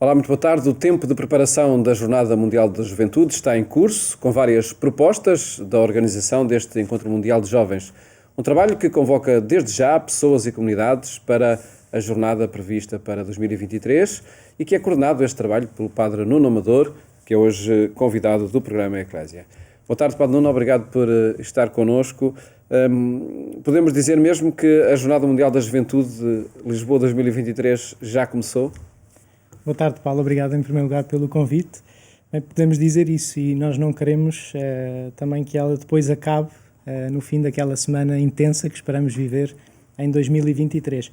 Olá, muito boa tarde. O tempo de preparação da Jornada Mundial da Juventude está em curso, com várias propostas da organização deste Encontro Mundial de Jovens. Um trabalho que convoca desde já pessoas e comunidades para a jornada prevista para 2023 e que é coordenado este trabalho pelo Padre Nuno Amador, que é hoje convidado do programa Eclésia. Boa tarde, Padre Nuno, obrigado por estar connosco. Podemos dizer mesmo que a Jornada Mundial da Juventude de Lisboa 2023 já começou? Boa tarde, Paulo. Obrigado em primeiro lugar pelo convite. Bem, podemos dizer isso e nós não queremos também que ela depois acabe no fim daquela semana intensa que esperamos viver em 2023.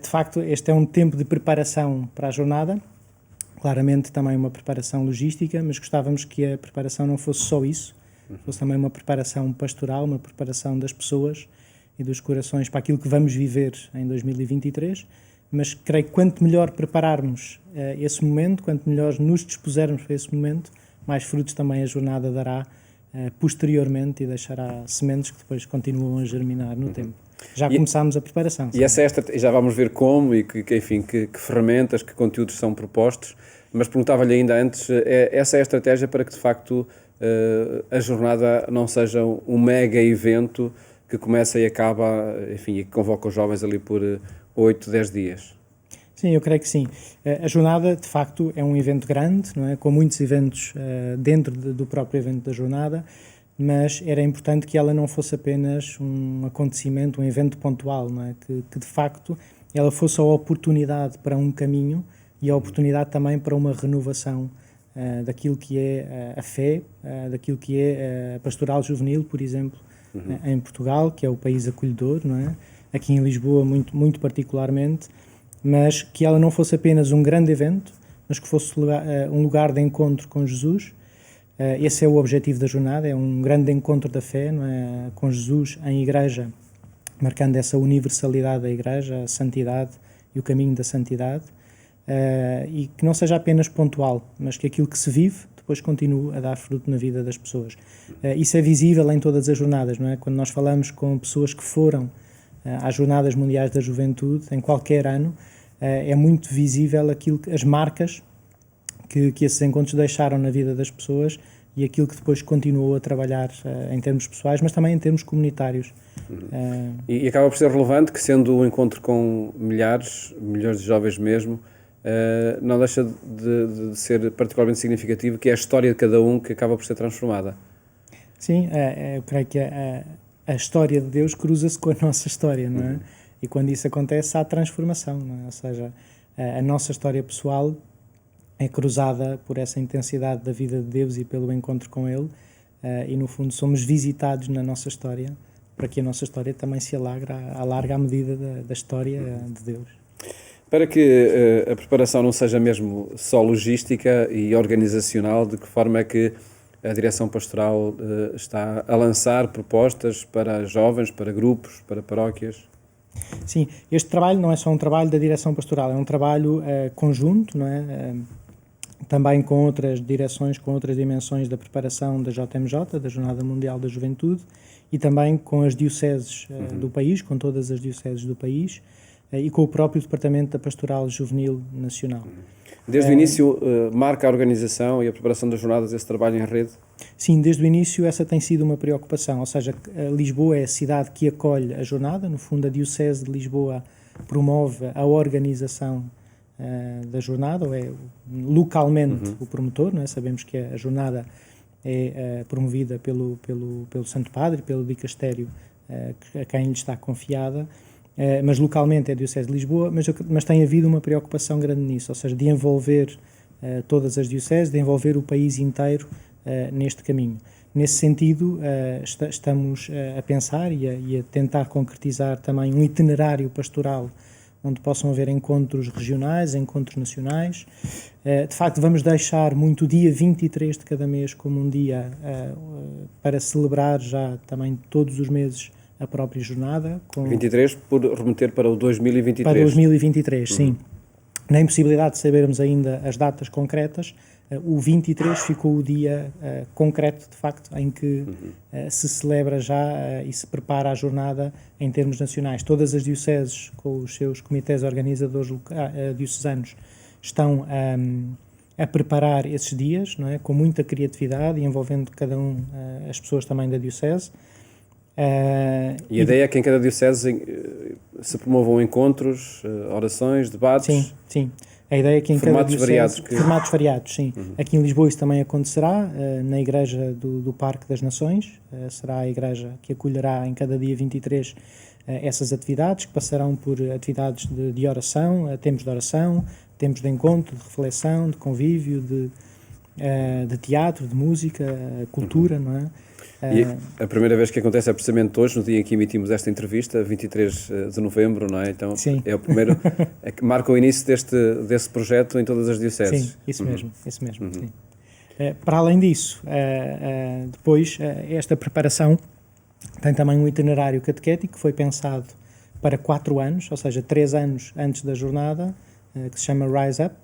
De facto, este é um tempo de preparação para a jornada, claramente também uma preparação logística, mas gostávamos que a preparação não fosse só isso, fosse também uma preparação pastoral, uma preparação das pessoas e dos corações para aquilo que vamos viver em 2023, mas creio que quanto melhor prepararmos esse momento, quanto melhor nos dispusermos para esse momento, mais frutos também a jornada dará posteriormente e deixará sementes que depois continuam a germinar no tempo. Já começámos a preparação. E essa é já vamos ver como e que ferramentas, que conteúdos são propostos, mas perguntava-lhe ainda antes, essa é a estratégia para que de facto a jornada não seja um mega evento que começa e acaba, enfim, e que convoca os jovens ali por 8, 10 dias. Sim, eu creio que sim. A jornada, de facto, é um evento grande, não é? Com muitos eventos dentro do próprio evento da jornada, mas era importante que ela não fosse apenas um acontecimento, um evento pontual, não é? Que de facto ela fosse a oportunidade para um caminho e a oportunidade também para uma renovação daquilo que é a fé, daquilo que é a pastoral juvenil, por exemplo, em Portugal, que é o país acolhedor, não é? Aqui em Lisboa muito particularmente, mas que ela não fosse apenas um grande evento, mas que fosse um lugar de encontro com Jesus. Esse é o objetivo da jornada, é um grande encontro da fé, não é? Com Jesus em igreja, marcando essa universalidade da igreja, a santidade e o caminho da santidade, e que não seja apenas pontual, mas que aquilo que se vive depois continue a dar fruto na vida das pessoas. Isso é visível em todas as jornadas, não é? Quando nós falamos com pessoas que foram às Jornadas Mundiais da Juventude, em qualquer ano, é muito visível as marcas que esses encontros deixaram na vida das pessoas e aquilo que depois continuou a trabalhar em termos pessoais, mas também em termos comunitários. E acaba por ser relevante que, sendo um encontro com milhares de jovens mesmo, não deixa de ser particularmente significativo, que é a história de cada um que acaba por ser transformada. Sim, eu creio que a história de Deus cruza-se com a nossa história, não é? E quando isso acontece, há transformação, não é? Ou seja, a nossa história pessoal é cruzada por essa intensidade da vida de Deus e pelo encontro com Ele, e no fundo somos visitados na nossa história para que a nossa história também se alargue à medida da história de Deus. Para que a preparação não seja mesmo só logística e organizacional, de que forma é que a direção pastoral está a lançar propostas para jovens, para grupos, para paróquias? Sim, este trabalho não é só um trabalho da direção pastoral, é um trabalho conjunto, não é? Também com outras direções, com outras dimensões da preparação da JMJ, da Jornada Mundial da Juventude, e também com as dioceses do país, com todas as dioceses do país, e com o próprio Departamento da Pastoral Juvenil Nacional. Desde o início marca a organização e a preparação das jornadas esse trabalho em rede? Sim, desde o início essa tem sido uma preocupação, ou seja, Lisboa é a cidade que acolhe a jornada, no fundo a Diocese de Lisboa promove a organização da jornada, ou é localmente o promotor, não é? Sabemos que a jornada é promovida pelo Santo Padre, pelo Dicastério a quem lhe está confiada, mas localmente é a Diocese de Lisboa, mas tem havido uma preocupação grande nisso, ou seja, de envolver todas as dioceses, de envolver o país inteiro neste caminho. Nesse sentido, estamos a pensar e a tentar concretizar também um itinerário pastoral onde possam haver encontros regionais, encontros nacionais. De facto, vamos deixar muito o dia 23 de cada mês como um dia para celebrar já também todos os meses a própria jornada. 23 por remeter para o 2023. Para 2023, sim. Na impossibilidade de sabermos ainda as datas concretas, o 23 ficou o dia concreto, de facto, em que se celebra já e se prepara a jornada em termos nacionais. Todas as dioceses, com os seus comitês organizadores diocesanos, estão a preparar esses dias, não é? Com muita criatividade e envolvendo cada as pessoas também da Diocese. E a ideia é que em cada Diocese se promovam encontros, orações, debates. Sim, sim. A ideia é que em formatos cada Diocese... variados. Formatos variados, sim. Aqui em Lisboa isso também acontecerá, na Igreja do Parque das Nações. Será a igreja que acolherá em cada dia 23 essas atividades, que passarão por atividades de oração, tempos de oração, tempos de encontro, de reflexão, de convívio, de teatro, de música, cultura, não é? E a primeira vez que acontece é precisamente hoje, no dia em que emitimos esta entrevista, 23 de novembro, não é? Então Sim. é o primeiro, é que marca o início desse projeto em todas as dioceses. Sim, isso mesmo, sim. Para além disso, depois, esta preparação tem também um itinerário catequético que foi pensado para 4 anos, ou seja, 3 anos antes da jornada, que se chama Rise Up,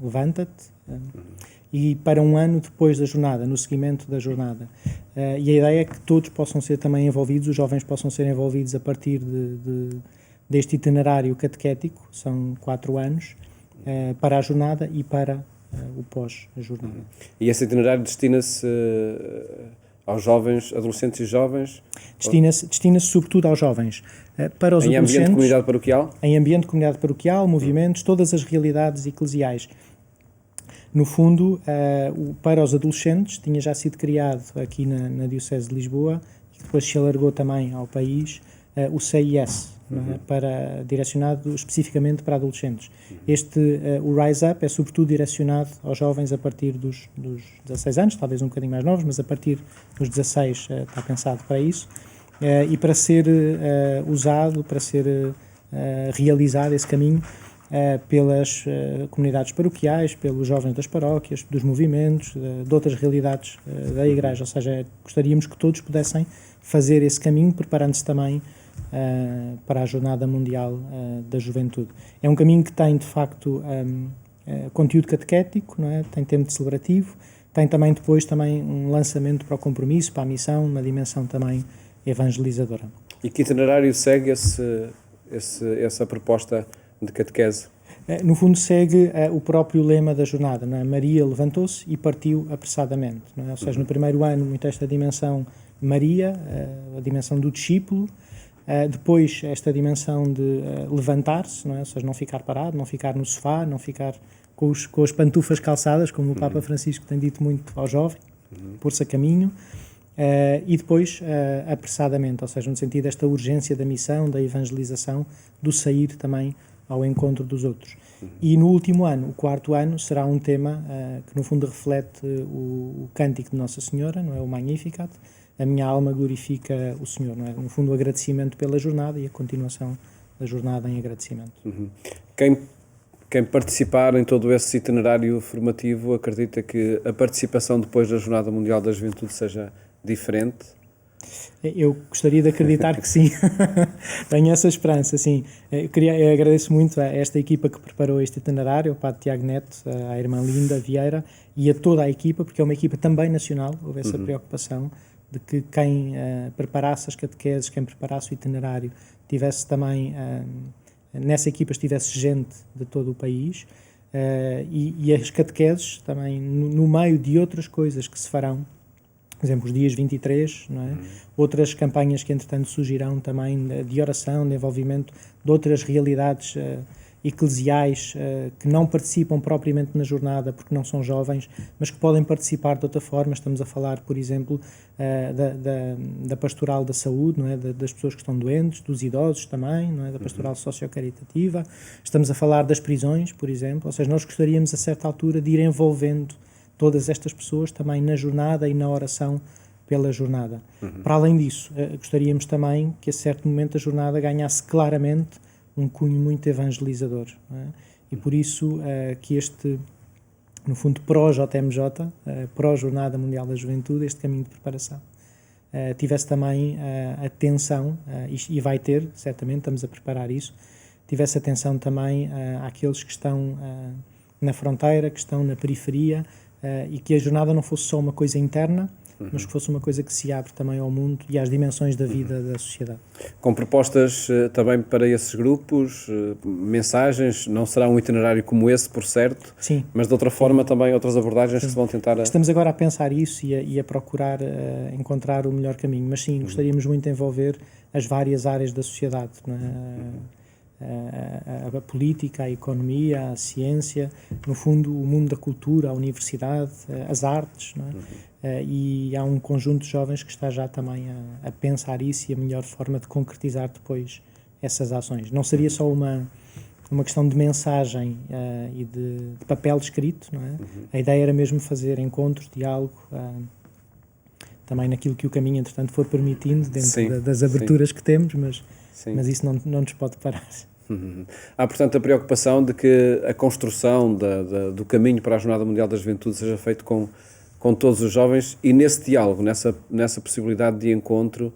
Levanta-te, e para 1 ano depois da jornada, no seguimento da jornada. E a ideia é que todos possam ser também envolvidos, os jovens possam ser envolvidos a partir deste itinerário catequético, são 4 anos, para a jornada e para o pós-jornada. E esse itinerário destina-se aos jovens, adolescentes e jovens? Destina-se sobretudo aos jovens. Para os em adolescentes, ambiente de comunidade paroquial? Em ambiente de comunidade paroquial, movimentos, todas as realidades eclesiais. No fundo, para os adolescentes, tinha já sido criado aqui na Diocese de Lisboa, e depois se alargou também ao país, o CIS, direcionado especificamente para adolescentes. O Rise Up é sobretudo direcionado aos jovens a partir dos 16 anos, talvez um bocadinho mais novos, mas a partir dos 16 está pensado para isso, e para ser usado, para ser realizado esse caminho pelas comunidades paroquiais, pelos jovens das paróquias, dos movimentos, de outras realidades da Igreja. Ou seja, gostaríamos que todos pudessem fazer esse caminho, preparando-se também para a Jornada Mundial da Juventude. É um caminho que tem, de facto, conteúdo catequético, não é? Tem tempo celebrativo, tem também depois um lançamento para o compromisso, para a missão, uma dimensão também evangelizadora. E que itinerário segue essa proposta de catequese? No fundo segue o próprio lema da jornada, não é? Maria levantou-se e partiu apressadamente, não é? Ou seja, no primeiro ano muito esta dimensão Maria, a dimensão do discípulo, depois esta dimensão de levantar-se, não é? Ou seja, não ficar parado, não ficar no sofá, não ficar com as pantufas calçadas, como o Papa Francisco tem dito muito ao jovem, pôr-se a caminho, e depois apressadamente, ou seja, no sentido desta urgência da missão, da evangelização, do sair também ao encontro dos outros. E no último ano, o 4º ano, será um tema que no fundo reflete o cântico de Nossa Senhora, não é? O Magnificat, a minha alma glorifica o Senhor, não é? No fundo o agradecimento pela jornada e a continuação da jornada em agradecimento. Quem participar em todo esse itinerário formativo acredita que a participação depois da Jornada Mundial da Juventude seja diferente? Eu gostaria de acreditar que sim. Tenho essa esperança, sim. Eu agradeço muito a esta equipa que preparou este itinerário, ao Padre Tiago Neto, à irmã Linda Vieira e a toda a equipa, porque é uma equipa também nacional. Houve essa preocupação de que quem preparasse as catequeses, quem preparasse o itinerário, tivesse também, nessa equipa estivesse gente de todo o país, e as catequeses também no meio de outras coisas que se farão, por exemplo, os dias 23, não é? Outras campanhas que, entretanto, surgirão também de oração, de envolvimento de outras realidades eclesiais que não participam propriamente na jornada porque não são jovens, mas que podem participar de outra forma. Estamos a falar, por exemplo, da pastoral da saúde, não é? Das pessoas que estão doentes, dos idosos também, não é? Da pastoral sociocaritativa. Estamos a falar das prisões, por exemplo. Ou seja, nós gostaríamos, a certa altura, de ir envolvendo todas estas pessoas também na jornada e na oração pela jornada. Para além disso, gostaríamos também que a certo momento a jornada ganhasse claramente um cunho muito evangelizador, não é? E por isso que este, no fundo, pró-JMJ, pró-Jornada Mundial da Juventude, este caminho de preparação, tivesse também atenção, e vai ter, certamente, estamos a preparar isso, tivesse atenção também àqueles que estão na fronteira, que estão na periferia, e que a jornada não fosse só uma coisa interna, mas que fosse uma coisa que se abre também ao mundo e às dimensões da vida da sociedade. Com propostas também para esses grupos, mensagens, não será um itinerário como esse, por certo, sim, mas de outra forma também outras abordagens sim, que se vão tentar... Estamos agora a pensar isso e a procurar encontrar o melhor caminho, mas sim, gostaríamos muito de envolver as várias áreas da sociedade, não é? A política, a economia, a ciência, no fundo o mundo da cultura, a universidade, as artes, não é? E há um conjunto de jovens que está já também a pensar isso e a melhor forma de concretizar depois essas ações. Não seria só uma questão de mensagem e de papel escrito, não é? A ideia era mesmo fazer encontros, diálogo, também naquilo que o caminho, entretanto, for permitindo, dentro das aberturas que temos, mas isso não nos pode parar. Há, portanto, a preocupação de que a construção do caminho para a Jornada Mundial da Juventude seja feito com todos os jovens e nesse diálogo, nessa possibilidade de encontro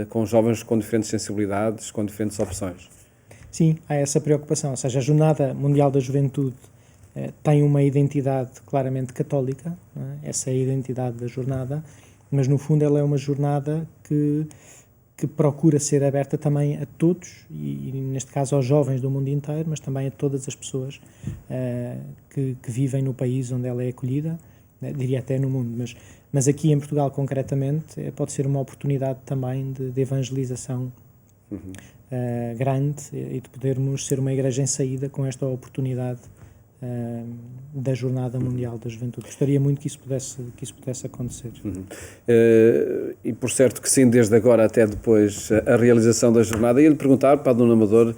com jovens com diferentes sensibilidades, com diferentes opções. Sim, há essa preocupação, ou seja, a Jornada Mundial da Juventude tem uma identidade claramente católica, não é? Essa é a identidade da jornada, mas no fundo ela é uma jornada que procura ser aberta também a todos, e neste caso aos jovens do mundo inteiro, mas também a todas as pessoas que vivem no país onde ela é acolhida, diria até no mundo, mas aqui em Portugal concretamente pode ser uma oportunidade também de evangelização grande e de podermos ser uma igreja em saída com esta oportunidade da Jornada Mundial da Juventude. Gostaria muito que isso pudesse acontecer. E por certo que sim, desde agora até depois a realização da jornada. Ia-lhe perguntar, para Dom Amador,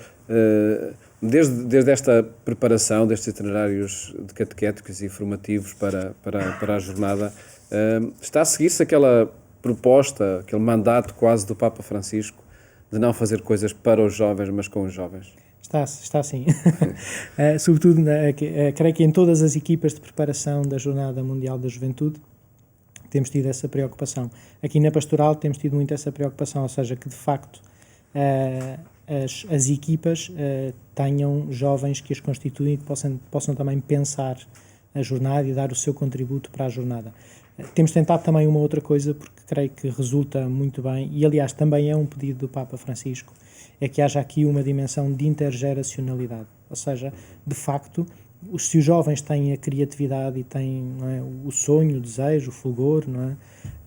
desde esta preparação, destes itinerários de catequéticos e formativos para a jornada, está a seguir-se aquela proposta, aquele mandato quase do Papa Francisco de não fazer coisas para os jovens, mas com os jovens? Está sim. Sobretudo, creio que em todas as equipas de preparação da Jornada Mundial da Juventude temos tido essa preocupação. Aqui na Pastoral temos tido muito essa preocupação, ou seja, que de facto as equipas tenham jovens que as constituem e que possam também pensar a jornada e dar o seu contributo para a jornada. Temos tentado também uma outra coisa, porque creio que resulta muito bem, e aliás também é um pedido do Papa Francisco, é que haja aqui uma dimensão de intergeracionalidade, ou seja, de facto, se os jovens têm a criatividade e têm, não é, o sonho, o desejo, o fulgor, não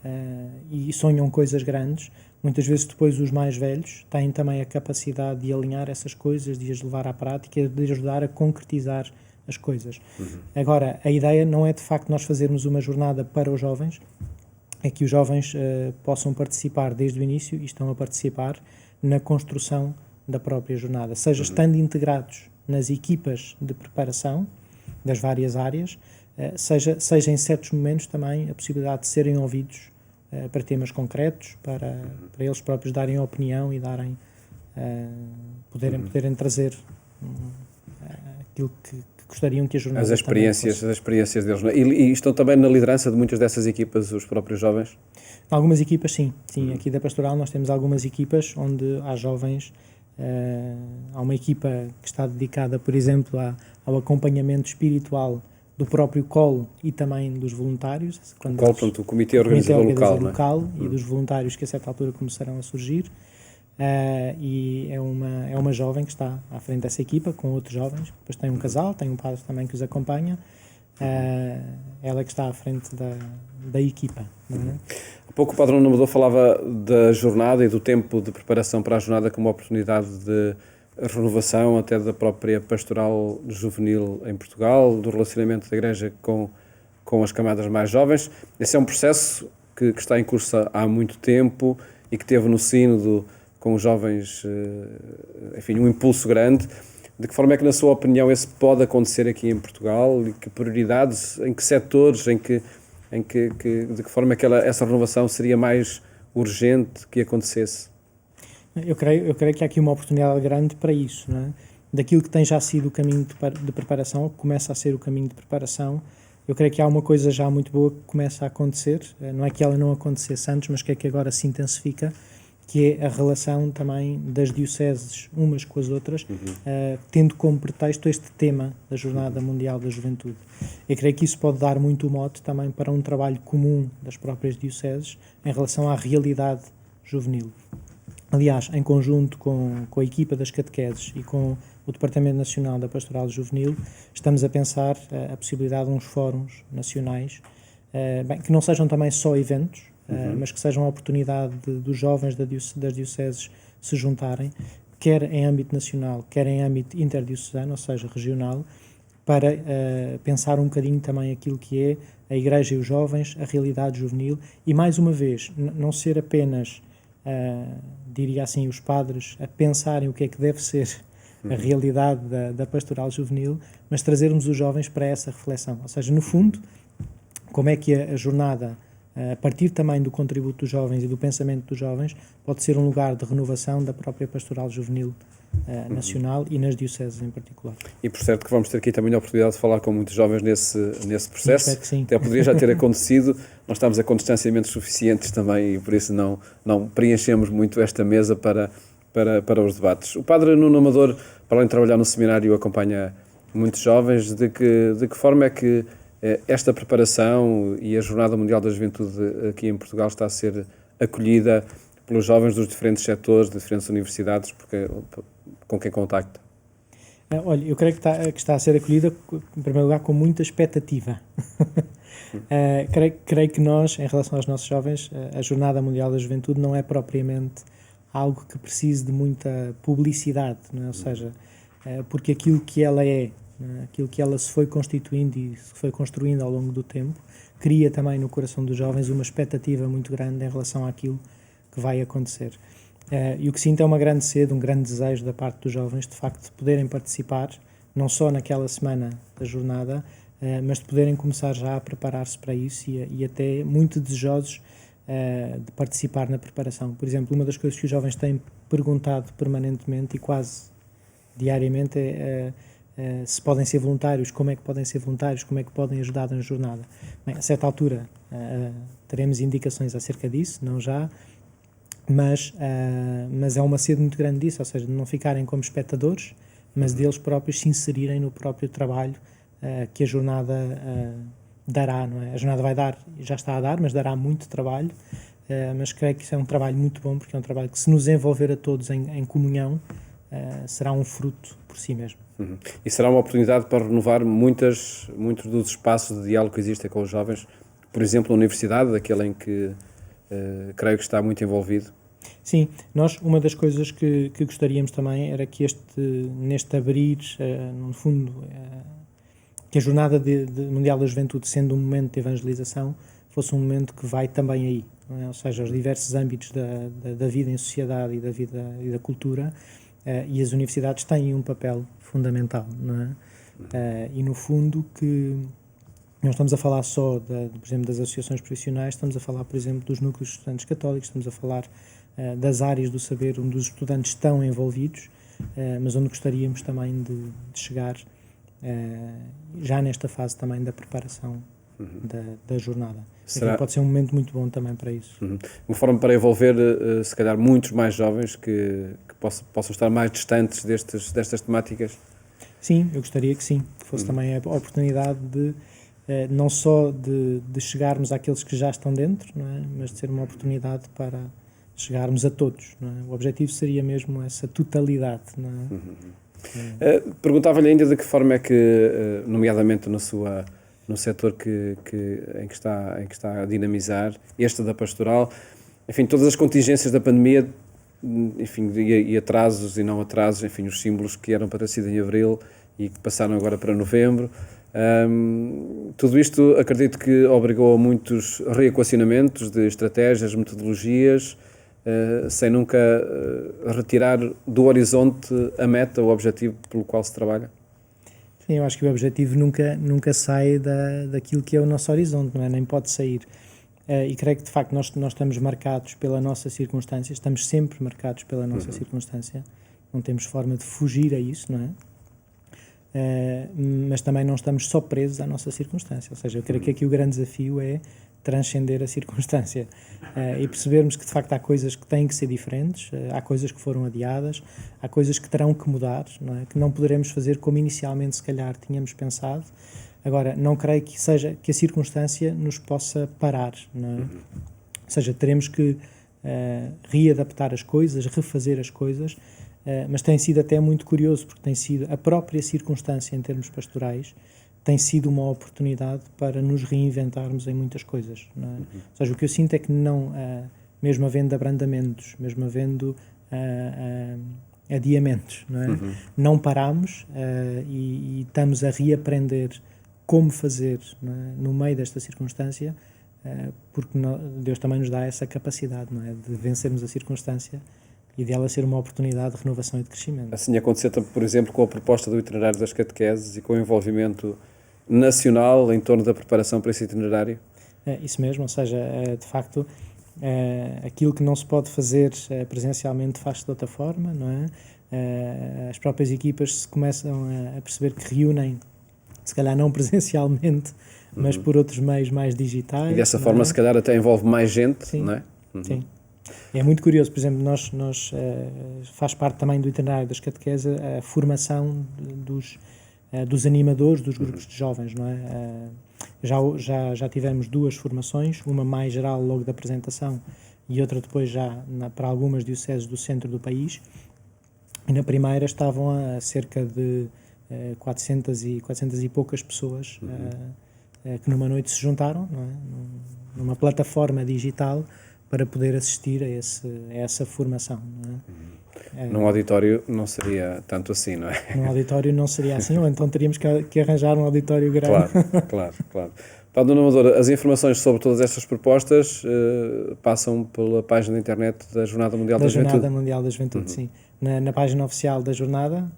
é, e sonham coisas grandes, muitas vezes depois os mais velhos têm também a capacidade de alinhar essas coisas, de as levar à prática, de ajudar a concretizar as coisas. Agora, a ideia não é de facto nós fazermos uma jornada para os jovens, é que os jovens possam participar desde o início e estão a participar na construção da própria jornada, seja estando integrados nas equipas de preparação das várias áreas, seja em certos momentos também a possibilidade de serem ouvidos para temas concretos, para eles próprios darem opinião e poderem trazer aquilo que gostariam que a jornada as experiências deles. E estão também na liderança de muitas dessas equipas os próprios jovens? Algumas equipas, sim. Aqui da Pastoral nós temos algumas equipas onde há jovens, há uma equipa que está dedicada, por exemplo, ao acompanhamento espiritual do próprio colo e também dos voluntários. O Comitê Organizador Local, e dos voluntários que a certa altura começarão a surgir. E é uma jovem que está à frente dessa equipa com outros jovens, depois tem um casal, tem um padre também que os acompanha, ela que está à frente da equipa, não é? Há pouco o Padre Nuno Amador falava da jornada e do tempo de preparação para a jornada como oportunidade de renovação até da própria pastoral juvenil em Portugal, do relacionamento da Igreja com as camadas mais jovens. Esse é um processo que está em curso há muito tempo e que teve no sínodo com os jovens, enfim, um impulso grande. De que forma é que, na sua opinião, esse pode acontecer aqui em Portugal? E que prioridades, em que setores, de que forma é que essa renovação seria mais urgente que acontecesse? Eu creio que há aqui uma oportunidade grande para isso, não é? Daquilo que tem já sido o caminho de preparação, que começa a ser o caminho de preparação, eu creio que há uma coisa já muito boa que começa a acontecer, não é que ela não acontecesse antes, mas que é que agora se intensifica, que é a relação também das dioceses umas com as outras, tendo como pretexto este tema da Jornada Mundial da Juventude. Eu creio que isso pode dar muito mote também para um trabalho comum das próprias dioceses em relação à realidade juvenil. Aliás, em conjunto com a equipa das catequeses e com o Departamento Nacional da Pastoral Juvenil, estamos a pensar a possibilidade de uns fóruns nacionais, que não sejam também só eventos, mas que sejam a oportunidade dos jovens das dioceses se juntarem, quer em âmbito nacional, quer em âmbito interdiocesano, ou seja, regional, para pensar um bocadinho também aquilo que é a Igreja e os jovens, a realidade juvenil, e mais uma vez, não ser apenas, diria assim, os padres a pensarem o que é que deve ser a realidade da pastoral juvenil, mas trazermos os jovens para essa reflexão. Ou seja, no fundo, como é que a jornada, a partir também do contributo dos jovens e do pensamento dos jovens, pode ser um lugar de renovação da própria pastoral juvenil nacional e nas dioceses em particular. E por certo que vamos ter aqui também a oportunidade de falar com muitos jovens nesse processo. Sim, espero que sim. Até poderia já ter acontecido, nós estamos a com distanciamentos suficientes também e por isso não preenchemos muito esta mesa para os debates. O padre Nuno Amador, para além de trabalhar no seminário, acompanha muitos jovens. De que forma é que esta preparação e a Jornada Mundial da Juventude aqui em Portugal está a ser acolhida pelos jovens dos diferentes setores, de diferentes universidades, com quem contacta? Olha, eu creio que está a ser acolhida, em primeiro lugar, com muita expectativa. Creio que nós, em relação aos nossos jovens, a Jornada Mundial da Juventude não é propriamente algo que precise de muita publicidade, não é? Ou seja, porque aquilo que ela é, aquilo que ela se foi constituindo e se foi construindo ao longo do tempo, cria também no coração dos jovens uma expectativa muito grande em relação àquilo que vai acontecer. E o que sinto é uma grande sede, um grande desejo da parte dos jovens, de facto, de poderem participar, não só naquela semana da jornada, mas de poderem começar já a preparar-se para isso e até muito desejosos de participar na preparação. Por exemplo, uma das coisas que os jovens têm perguntado permanentemente e quase diariamente é se podem ser voluntários, como é que podem ser voluntários, como é que podem ajudar na jornada. Bem, a certa altura teremos indicações acerca disso, não já, mas é uma sede muito grande disso, ou seja, de não ficarem como espectadores, mas deles próprios se inserirem no próprio trabalho que a jornada dará, não é? A jornada vai dar, já está a dar, mas dará muito trabalho, mas creio que isso é um trabalho muito bom, porque é um trabalho que, se nos envolver a todos em comunhão, será um fruto por si mesmo. E será uma oportunidade para renovar muitos dos espaços de diálogo que existem com os jovens, por exemplo, a universidade, aquele em que creio que está muito envolvido. Sim, uma das coisas que gostaríamos também era que neste abrir, no fundo, que a Jornada Mundial da Juventude, sendo um momento de evangelização, fosse um momento que vai também aí, não é? Ou seja, os diversos âmbitos da vida em sociedade e da vida e da cultura, e as universidades têm um papel fundamental, não é? E no fundo que não estamos a falar só, por exemplo, das associações profissionais, estamos a falar, por exemplo, dos núcleos de estudantes católicos, estamos a falar das áreas do saber onde os estudantes estão envolvidos, mas onde gostaríamos também de chegar já nesta fase também da preparação da jornada. Pode ser um momento muito bom também para isso. Uma forma para envolver, se calhar, muitos mais jovens que possam estar mais distantes destas temáticas? Sim, eu gostaria que sim, que fosse também a oportunidade de não só de chegarmos àqueles que já estão dentro, não é? Mas de ser uma oportunidade para chegarmos a todos, não é? O objetivo seria mesmo essa totalidade, não é? Perguntava-lhe ainda de que forma é que, nomeadamente no setor em que está a dinamizar, este da pastoral, enfim, todas as contingências da pandemia, enfim, e atrasos e não atrasos, enfim, os símbolos que eram para ter sido em abril e que passaram agora para novembro, tudo isto acredito que obrigou a muitos reequacionamentos de estratégias, metodologias, sem nunca retirar do horizonte a meta, o objetivo pelo qual se trabalha? Sim, eu acho que o objetivo nunca sai daquilo que é o nosso horizonte, não é? Nem pode sair. E creio que, de facto, nós estamos marcados pela nossa circunstância, estamos sempre marcados pela nossa circunstância, não temos forma de fugir a isso, não é? Mas também não estamos só presos à nossa circunstância, ou seja, eu creio que aqui o grande desafio é transcender a circunstância e percebermos que de facto há coisas que têm que ser diferentes, há coisas que foram adiadas, há coisas que terão que mudar, não é? Que não poderemos fazer como inicialmente se calhar tínhamos pensado. Agora, não creio que seja que a circunstância nos possa parar, não é? Ou seja, teremos que readaptar as coisas, refazer as coisas, mas tem sido até muito curioso, porque tem sido a própria circunstância em termos pastorais tem sido uma oportunidade para nos reinventarmos em muitas coisas, não é? Ou seja, o que eu sinto é que não, mesmo havendo abrandamentos, mesmo havendo adiamentos, não é? Não paramos e estamos a reaprender como fazer, não é? No meio desta circunstância, porque Deus também nos dá essa capacidade, não é? De vencermos a circunstância e dela ser uma oportunidade de renovação e de crescimento. Assim aconteceu, por exemplo, com a proposta do itinerário das catequeses e com o envolvimento nacional em torno da preparação para esse itinerário? Isso mesmo, ou seja, de facto, aquilo que não se pode fazer presencialmente faz-se de outra forma, não é? As próprias equipas se começam a perceber que reúnem, se calhar não presencialmente, mas por outros meios mais digitais. E dessa forma, se calhar, até envolve mais gente, sim, não é? Sim. É muito curioso, por exemplo, nós faz parte também do itinerário das catequeses a formação dos animadores dos grupos de jovens, não é? Já tivemos 2 formações, uma mais geral logo da apresentação e outra depois já para algumas dioceses do centro do país, e na primeira estavam a cerca de 400 e poucas pessoas que numa noite se juntaram, não é? Numa plataforma digital para poder assistir a essa formação, não é? Num auditório não seria tanto assim, não é? Num auditório não seria assim, ou então teríamos que arranjar um auditório grande. Claro. Padre Nuno Amador, as informações sobre todas estas propostas passam pela página da internet da Jornada Mundial da Juventude? Da Jornada Mundial da Juventude, sim. Na página oficial da Jornada.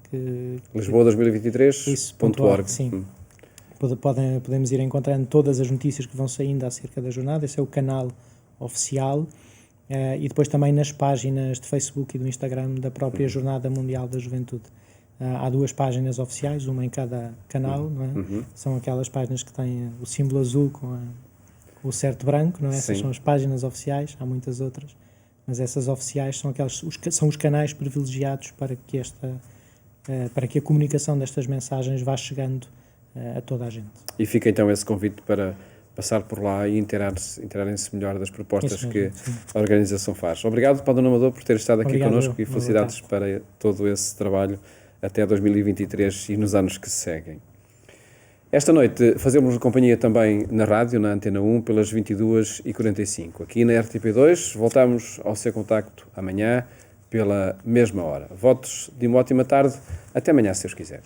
Lisboa 2023.org. Sim. Podemos ir encontrando todas as notícias que vão saindo acerca da Jornada, esse é o canal oficial. E depois também nas páginas de Facebook e do Instagram da própria Jornada Mundial da Juventude. Há 2 páginas oficiais, uma em cada canal, não é? São aquelas páginas que têm o símbolo azul com o certo branco, não é? Essas são as páginas oficiais, há muitas outras, mas essas oficiais são são os canais privilegiados para que a comunicação destas mensagens vá chegando a toda a gente. E fica então esse convite para passar por lá e inteirarem-se melhor das propostas que a organização faz. Obrigado, Padre Nuno Amador, por ter estado aqui connosco e felicidades para todo esse trabalho até 2023 e nos anos que se seguem. Esta noite fazemos companhia também na rádio, na Antena 1, pelas 22h45. Aqui na RTP2 voltamos ao seu contacto amanhã pela mesma hora. Votos de uma ótima tarde. Até amanhã, se Deus quiser.